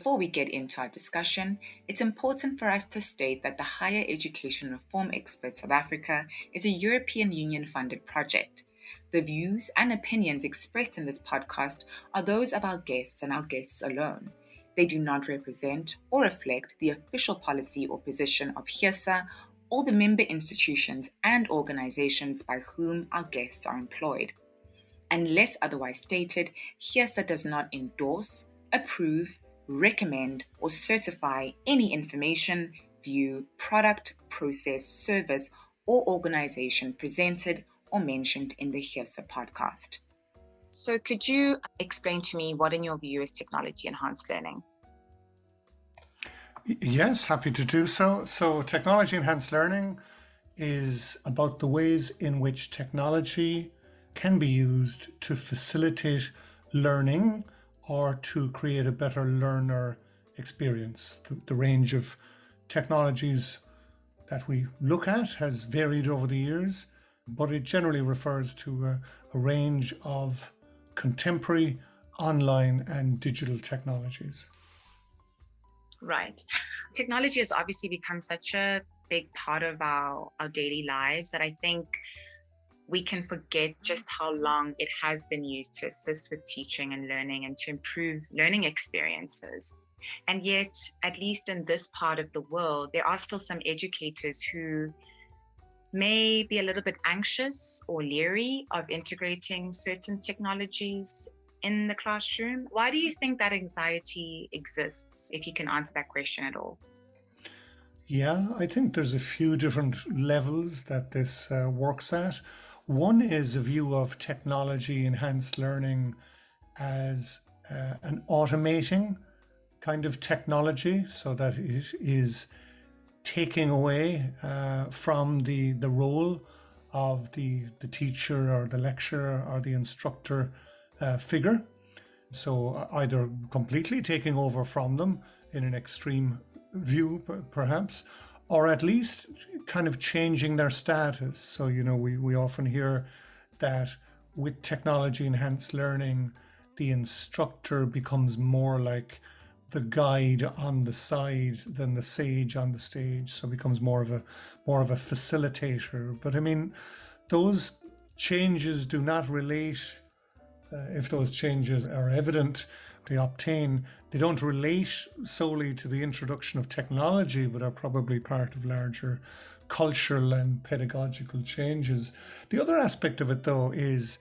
Before we get into our discussion, it's important for us to state that the Higher Education Reform Experts South Africa is a European Union-funded project. The views and opinions expressed in this podcast are those of our guests and our guests alone. They do not represent or reflect the official policy or position of HERESA or the member institutions and organizations by whom our guests are employed. Unless otherwise stated, HERESA does not endorse, approve, recommend, or certify any information, view, product, process, service, or organization presented or mentioned in the HERESA podcast. So could you explain to me what in your view is technology-enhanced learning? Yes, happy to do so. So technology-enhanced learning is about the ways in which technology can be used to facilitate learning or to create a better learner experience. The range of technologies that we look at has varied over the years, but it generally refers to a range of contemporary online and digital technologies. Right. Technology has obviously become such a big part of our daily lives that I think we can forget just how long it has been used to assist with teaching and learning and to improve learning experiences. And yet, at least in this part of the world, there are still some educators who may be a little bit anxious or leery of integrating certain technologies in the classroom. Why do you think that anxiety exists, if you can answer that question at all? Yeah, I think there's a few different levels that this works at. One is a view of technology-enhanced learning as an automating kind of technology, so that it is taking away from the role of the teacher or the lecturer or the instructor figure. So either completely taking over from them in an extreme view, perhaps, or at least kind of changing their status. So, we often hear that with technology-enhanced learning, the instructor becomes more like the guide on the side than the sage on the stage. So becomes more of a facilitator. But I mean, those changes do not relate. If those changes are evident, they don't relate solely to the introduction of technology, but are probably part of larger cultural and pedagogical changes. The other aspect of it, though, is,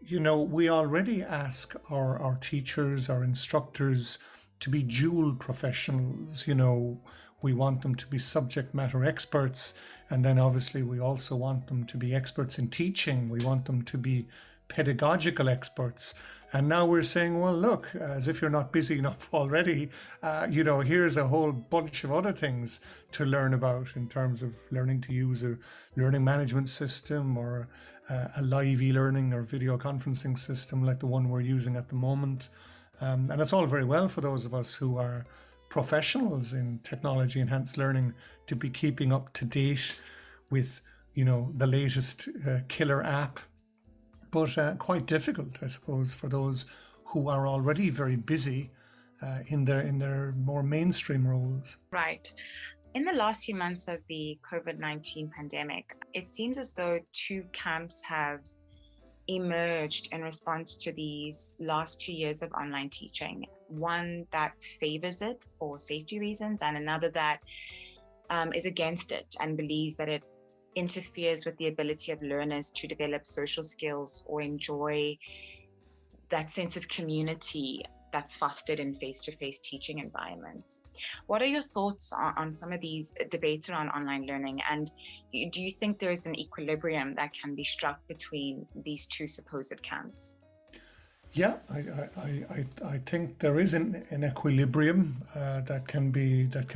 we already ask our teachers, our instructors, to be dual professionals. We want them to be subject matter experts, and then obviously we also want them to be experts in teaching. We want them to be pedagogical experts. And now we're saying, well, look, as if you're not busy enough already, here's a whole bunch of other things to learn about in terms of learning to use a learning management system or a live e-learning or video conferencing system like the one we're using at the moment. And it's all very well for those of us who are professionals in technology-enhanced learning to be keeping up to date with, the latest killer app. But quite difficult, I suppose, for those who are already very busy in their more mainstream roles. Right. In the last few months of the COVID-19 pandemic, it seems as though two camps have emerged in response to these last 2 years of online teaching. One that favors it for safety reasons, and another that is against it and believes that it interferes with the ability of learners to develop social skills or enjoy that sense of community that's fostered in face-to-face teaching environments. What are your thoughts on some of these debates around online learning? And do you think there is an equilibrium that can be struck between these two supposed camps? Yeah, I think there is an equilibrium that can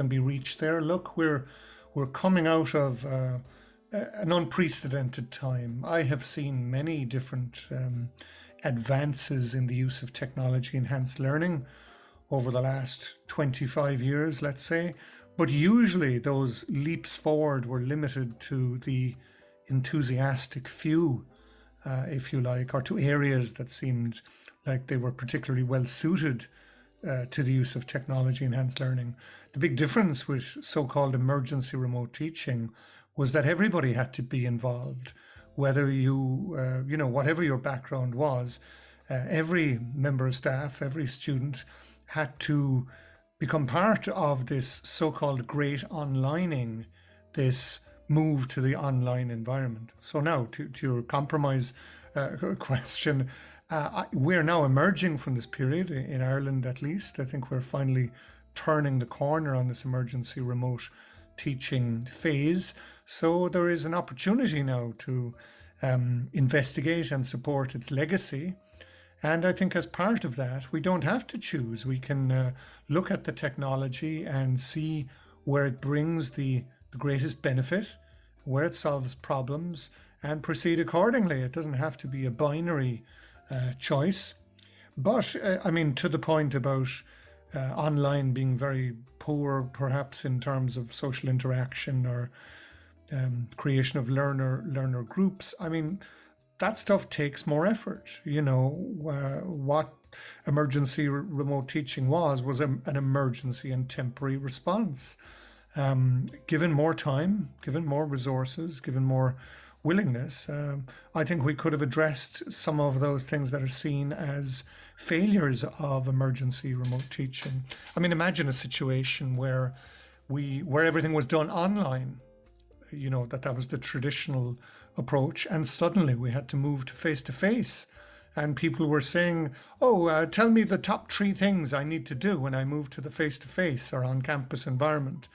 be reached there. Look, we're coming out of an unprecedented time. I have seen many different advances in the use of technology-enhanced learning over the last 25 years, let's say. But usually those leaps forward were limited to the enthusiastic few, if you like, or to areas that seemed like they were particularly well suited to the use of technology enhanced learning. The big difference with so-called emergency remote teaching was that everybody had to be involved, whether whatever your background was. Every member of staff, every student had to become part of this so-called great onlining, this move to the online environment. So now to your compromise question, we're now emerging from this period, in Ireland at least. I think we're finally turning the corner on this emergency remote teaching phase. So there is an opportunity now to investigate and support its legacy. And I think as part of that, we don't have to choose. We can look at the technology and see where it brings the greatest benefit, where it solves problems, and proceed accordingly. It doesn't have to be a binary choice. But to the point about online being very poor, perhaps in terms of social interaction or creation of learner groups, that stuff takes more effort. What emergency remote teaching was an emergency and temporary response. Given more time, given more resources, given more willingness, I think we could have addressed some of those things that are seen as failures of emergency remote teaching. Imagine a situation where everything was done online, that was the traditional approach, and suddenly we had to move to face, and people were saying, tell me the top 3 things I need to do when I move to the face or on campus environment.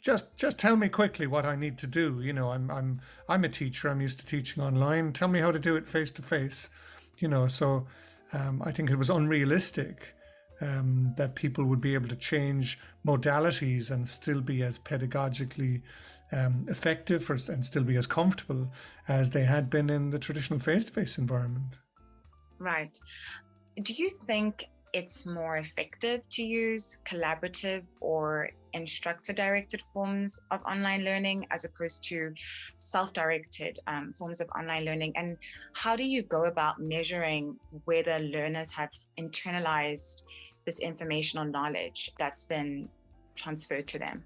Just tell me quickly what I need to do. I'm a teacher, I'm used to teaching online, tell me how to do it face to face. So I think it was unrealistic that people would be able to change modalities and still be as pedagogically effective and still be as comfortable as they had been in the traditional face-to-face environment. Right. Do you think it's more effective to use collaborative or instructor-directed forms of online learning as opposed to self-directed forms of online learning? And how do you go about measuring whether learners have internalized this informational knowledge that's been transferred to them?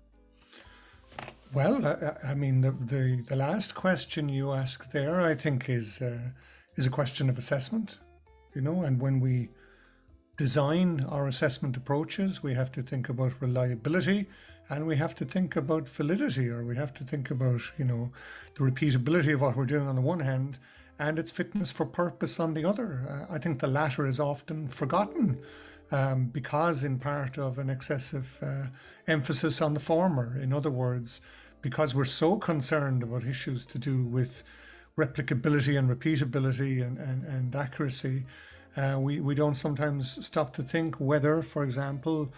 Well, the last question you asked there, I think, is a question of assessment, and when we design our assessment approaches, we have to think about reliability, and we have to think about validity, or we have to think about, the repeatability of what we're doing on the one hand, and its fitness for purpose on the other. I think the latter is often forgotten because in part of an excessive emphasis on the former. In other words, because we're so concerned about issues to do with replicability and repeatability and accuracy, we don't sometimes stop to think whether, for example,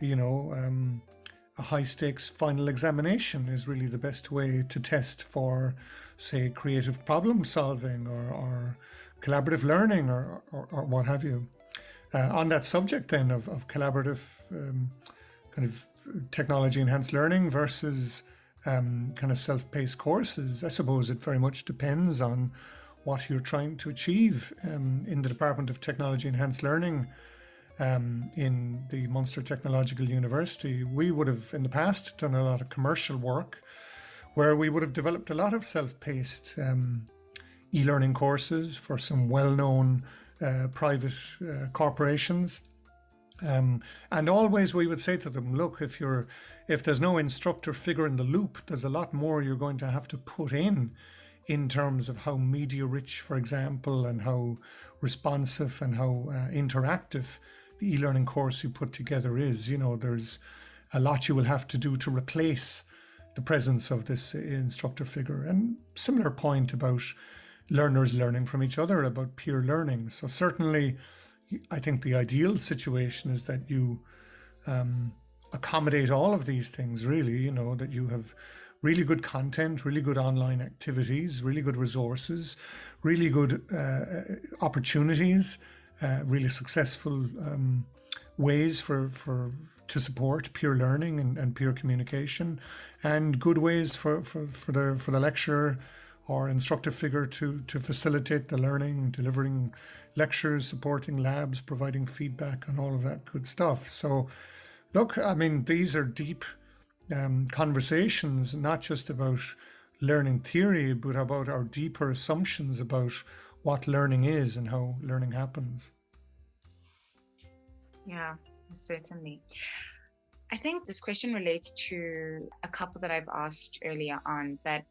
a high-stakes final examination is really the best way to test for, say, creative problem solving or collaborative learning or what have you. On that subject then of collaborative kind of technology enhanced learning versus kind of self-paced courses, I suppose it very much depends on what you're trying to achieve. In the Department of Technology Enhanced Learning in the Munster Technological University, we would have in the past done a lot of commercial work where we would have developed a lot of self-paced e-learning courses for some well-known private corporations. And always we would say to them, look, if there's no instructor figure in the loop, there's a lot more you're going to have to put in terms of how media rich, for example, and how responsive and how interactive the e-learning course you put together is. There's a lot you will have to do to replace the presence of this instructor figure. And similar point about learners learning from each other, about peer learning. So certainly, I think the ideal situation is that you accommodate all of these things, really, that you have really good content, really good online activities, really good resources, really good opportunities, really successful ways to support peer learning and peer communication, and good ways for the lecturer or instructive figure to facilitate the learning, delivering lectures, supporting labs, providing feedback, and all of that good stuff. So, look, I mean, these are deep conversations, not just about learning theory, but about our deeper assumptions about what learning is and how learning happens. Yeah, certainly. I think this question relates to a couple that I've asked earlier on, but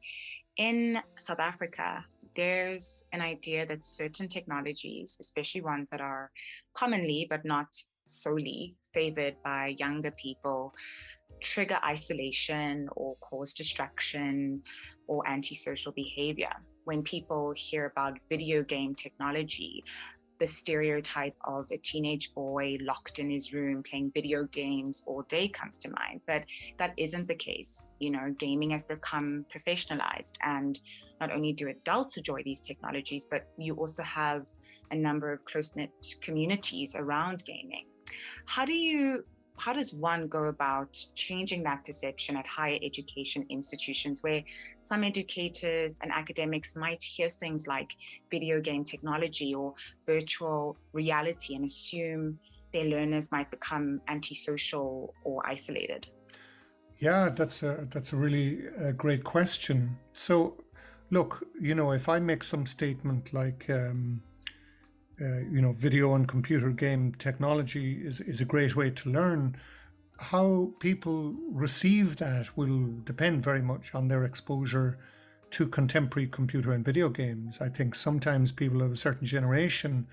in South Africa, there's an idea that certain technologies, especially ones that are commonly but not solely favored by younger people, trigger isolation or cause distraction or antisocial behavior. When people hear about video game technology, the stereotype of a teenage boy locked in his room playing video games all day comes to mind, but that isn't the case. Gaming has become professionalized, and not only do adults enjoy these technologies, but you also have a number of close-knit communities around gaming. How does one go about changing that perception at higher education institutions, where some educators and academics might hear things like video game technology or virtual reality and assume their learners might become antisocial or isolated? Yeah, that's a really great question. So, look, if I make some statement like, video and computer game technology is a great way to learn, how people receive that will depend very much on their exposure to contemporary computer and video games. I think sometimes people of a certain generation,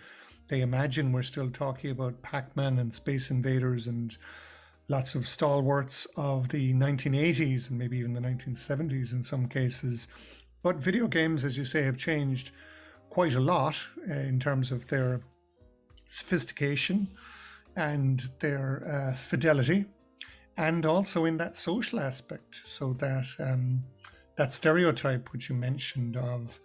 they imagine we're still talking about Pac-Man and Space Invaders and lots of stalwarts of the 1980s and maybe even the 1970s in some cases. But video games, as you say, have changed quite a lot in terms of their sophistication and their fidelity, and also in that social aspect. So that stereotype which you mentioned of,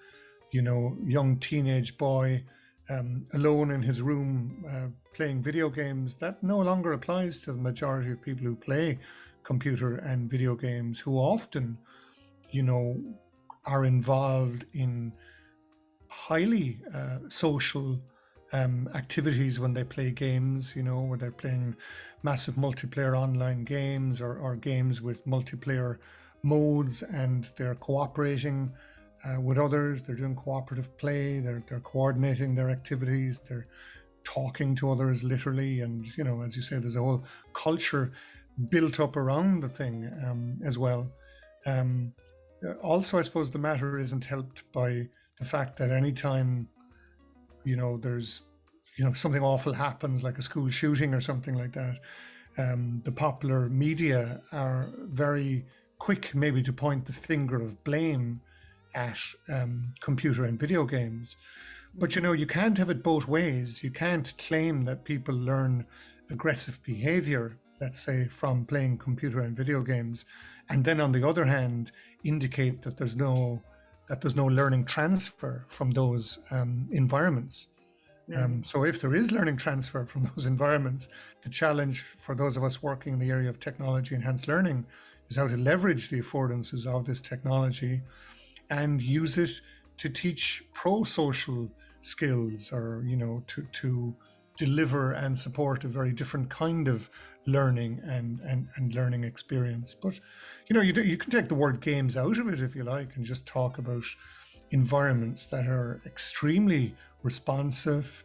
young teenage boy alone in his room playing video games, that no longer applies to the majority of people who play computer and video games, who often, are involved in highly social activities when they play games, where they're playing massive multiplayer online games or games with multiplayer modes, and they're cooperating with others. They're doing cooperative play. They're coordinating their activities. They're talking to others literally. And, as you say, there's a whole culture built up around the thing as well. Also, I suppose the matter isn't helped by the fact that anytime, there's, something awful happens, like a school shooting or something like that, the popular media are very quick maybe to point the finger of blame at computer and video games. But, you can't have it both ways. You can't claim that people learn aggressive behavior, let's say, from playing computer and video games, and then on the other hand, indicate that there's no learning transfer from those environments. So if there is learning transfer from those environments, the challenge for those of us working in the area of technology enhanced learning is how to leverage the affordances of this technology and use it to teach pro-social skills, or to deliver and support a very different kind of learning and learning experience. But you can take the word games out of it if you like, and just talk about environments that are extremely responsive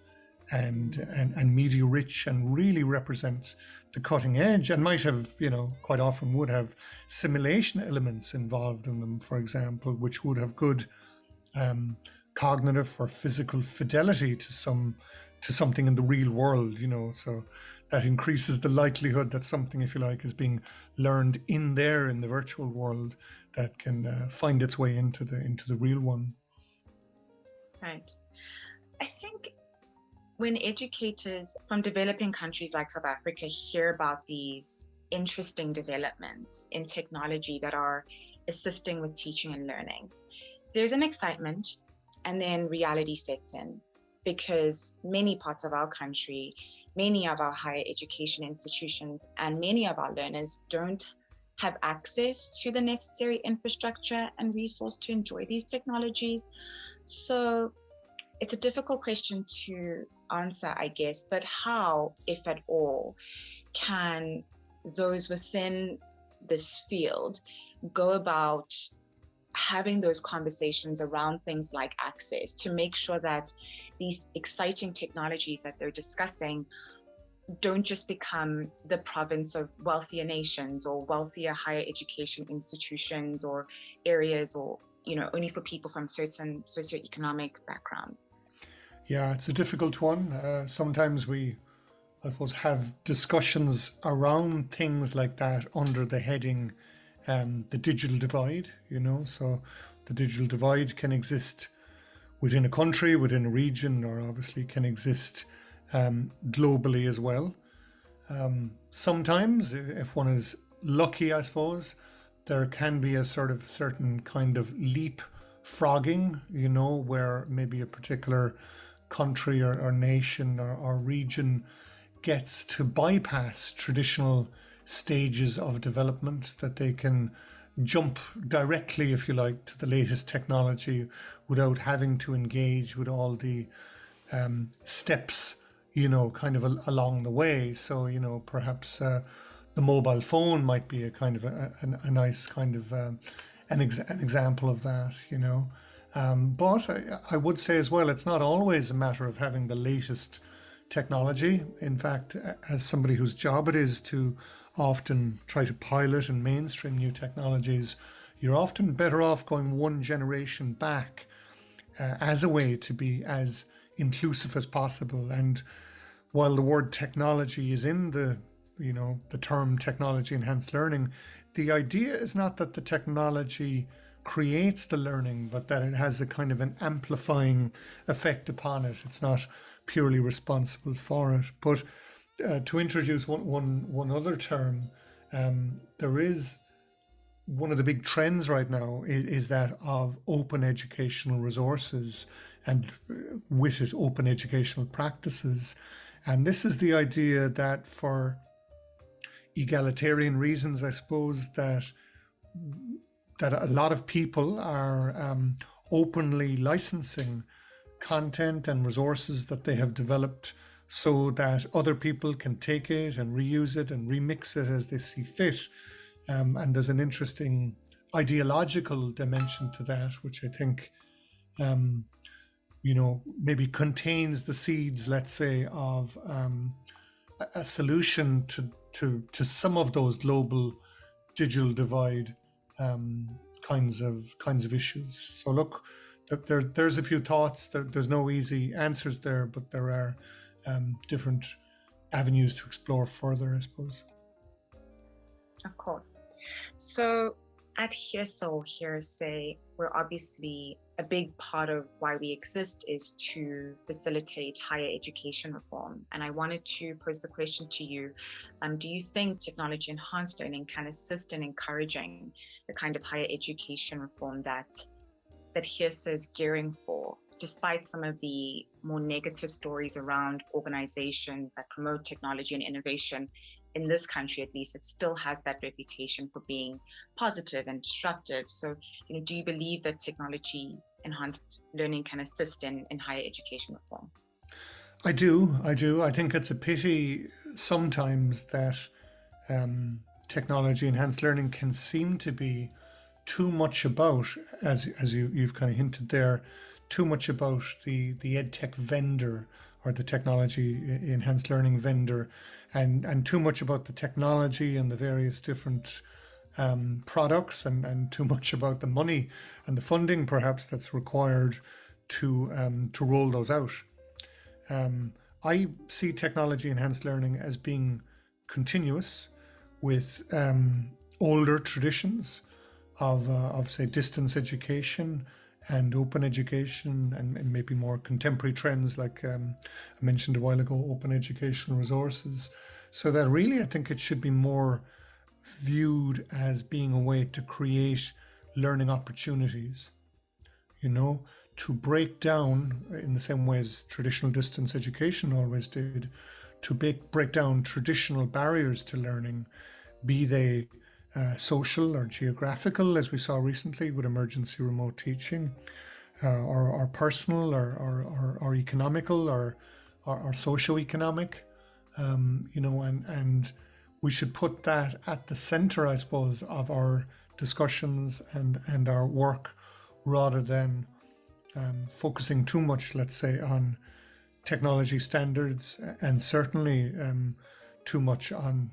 and media rich, and really represent the cutting edge, and might have, quite often would have simulation elements involved in them, for example, which would have good cognitive or physical fidelity to something in the real world, so that increases the likelihood that something, if you like, is being learned in the virtual world, that can find its way into the real one. Right. I think when educators from developing countries like South Africa hear about these interesting developments in technology that are assisting with teaching and learning, there's an excitement, and then reality sets in, because many parts of our country, many of our higher education institutions, and many of our learners don't have access to the necessary infrastructure and resource to enjoy these technologies. So it's a difficult question to answer, I guess, but how, if at all, can those within this field go about having those conversations around things like access to make sure that these exciting technologies that they're discussing don't just become the province of wealthier nations or wealthier higher education institutions or areas, or only for people from certain socioeconomic backgrounds? Yeah, it's a difficult one. Sometimes we, I suppose, have discussions around things like that under the heading the digital divide, So the digital divide can exist within a country, within a region, or obviously can exist globally as well. Sometimes, if one is lucky, I suppose, there can be a sort of certain kind of leapfrogging, where maybe a particular country or nation or region gets to bypass traditional stages of development, that they can jump directly, if you like, to the latest technology without having to engage with all the steps, kind of along the way. So, perhaps the mobile phone might be a kind of a nice kind of an example of that, But I would say as well, it's not always a matter of having the latest technology. In fact, as somebody whose job it is to often try to pilot and mainstream new technologies, you're often better off going one generation back as a way to be as inclusive as possible. And while the word technology is in the term technology enhanced learning, the idea is not that the technology creates the learning, but that it has a kind of an amplifying effect upon it. It's not purely responsible for it. But to introduce one other term, there is one of the big trends right now is that of open educational resources, and with it, open educational practices. And this is the idea that for egalitarian reasons, I suppose, that a lot of people are openly licensing content and resources that they have developed so that other people can take it and reuse it and remix it as they see fit. And there's an interesting ideological dimension to that, which I think, maybe contains the seeds, let's say, of a solution to some of those global digital divide kinds of issues. So look, there's a few thoughts. There's no easy answers there, but there are different avenues to explore further, I suppose. Of course. So at HERESA or HERESA, we're obviously, a big part of why we exist is to facilitate higher education reform. And I wanted to pose the question to you. Do you think technology enhanced learning can assist in encouraging the kind of higher education reform that HERESA is gearing for, despite some of the more negative stories around organizations that promote technology and innovation? In this country, at least, it still has that reputation for being positive and disruptive. So, do you believe that technology enhanced learning can assist in higher education reform? I do. I think it's a pity sometimes that technology enhanced learning can seem to be too much about, as you've kind of hinted there, too much about the edtech vendor or the technology enhanced learning vendor, and too much about the technology and the various different products, and too much about the money and the funding perhaps that's required to roll those out. I see technology enhanced learning as being continuous with older traditions of say distance education and open education, and maybe more contemporary trends like I mentioned a while ago, open educational resources. So that really I think it should be more viewed as being a way to create learning opportunities, to break down, in the same way as traditional distance education always did, to break down traditional barriers to learning, be they social or geographical, as we saw recently with emergency remote teaching, or personal, or economical, or socio-economic, and we should put that at the center, I suppose, of our discussions and our work, rather than focusing too much, let's say, on technology standards, and certainly too much on,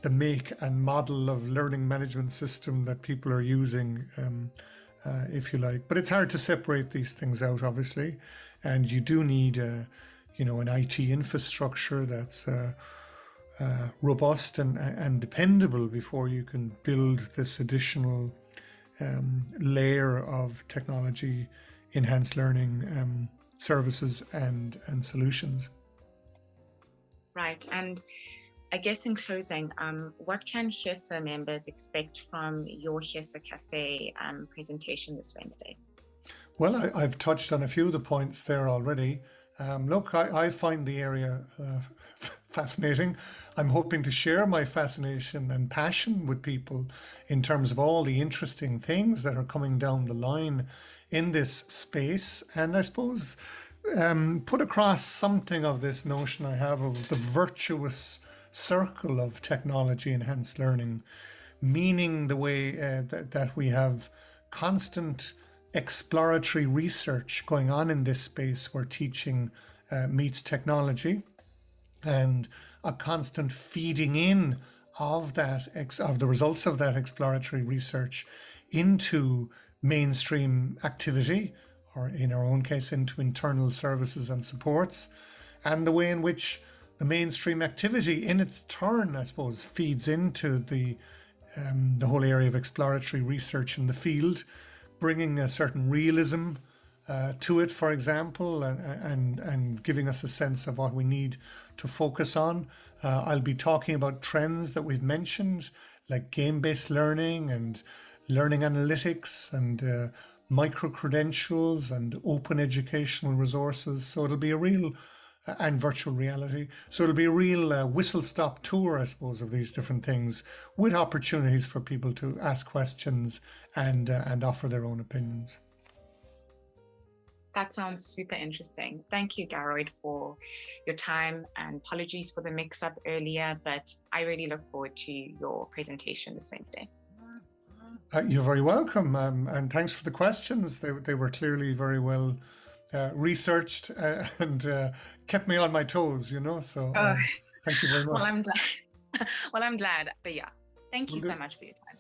the make and model of learning management system that people are using, if you like. But it's hard to separate these things out, obviously, and you do need, an IT infrastructure that's robust and dependable before you can build this additional layer of technology enhanced learning services and solutions. Right. And I guess in closing, what can HERESA members expect from your HERESA Cafe presentation this Wednesday? Well, I've touched on a few of the points there already. Look, I find the area fascinating. I'm hoping to share my fascination and passion with people in terms of all the interesting things that are coming down the line in this space. And I suppose put across something of this notion I have of the virtuous circle of technology enhanced learning, meaning the way that we have constant exploratory research going on in this space where teaching meets technology, and a constant feeding in of the results of that exploratory research into mainstream activity, or in our own case, into internal services and supports, and the way in which the mainstream activity in its turn, I suppose, feeds into the whole area of exploratory research in the field, bringing a certain realism to it, for example, and giving us a sense of what we need to focus on. I'll be talking about trends that we've mentioned, like game-based learning and learning analytics and micro-credentials and open educational resources. So it'll be a real, and virtual reality. So it'll be a real whistle-stop tour, I suppose, of these different things, with opportunities for people to ask questions and offer their own opinions. That sounds super interesting. Thank you, Garoid, for your time, and apologies for the mix-up earlier, but I really look forward to your presentation this Wednesday. You're very welcome, and thanks for the questions. They were clearly very well researched and kept me on my toes, so thank you very much. Well, I'm glad. Well, I'm glad, but yeah, thank you so much for your time.